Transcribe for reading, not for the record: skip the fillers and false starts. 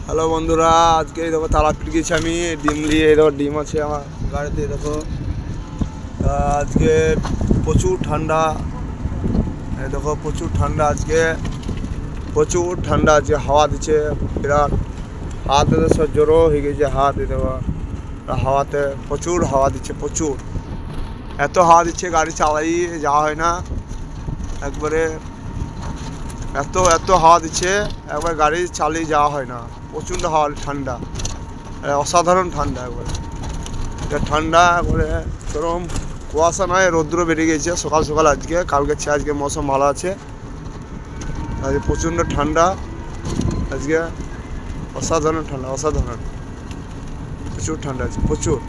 Hello বন্ধুরা, আজকে এই দেখো তারাপীঠ গেছি আমি ডিম নিয়ে। এই দেখো ডিম আছে আমার গাড়িতে। দেখো আজকে প্রচুর ঠান্ডা। এই দেখো প্রচুর ঠান্ডা আজকে, প্রচুর ঠান্ডা আজকে। হাওয়া দিচ্ছে বিরাট, হাত সব জড়ো হয়ে গেছে হাত। এই দেখো হাওয়াতে প্রচুর হাওয়া দিচ্ছে, প্রচুর। এত হাওয়া দিচ্ছে গাড়ি চালাই যাওয়া হয় না একবারে। এত এত হাওয়া দিচ্ছে একবার গাড়ি চালিয়ে যাওয়া হয় না। প্রচণ্ড হাওয়া, ঠান্ডা, অসাধারণ ঠান্ডা একবারে। ঠান্ডা একবারে চরম। কুয়াশা নয়, রৌদ্র বেরিয়ে গেছে সকাল সকাল আজকে। কালকে চেয়ে আজকে মৌসুম ভালো আছে। আজকে প্রচণ্ড ঠান্ডা আজকে, অসাধারণ ঠান্ডা, অসাধারণ। প্রচুর ঠান্ডা আছে, প্রচুর।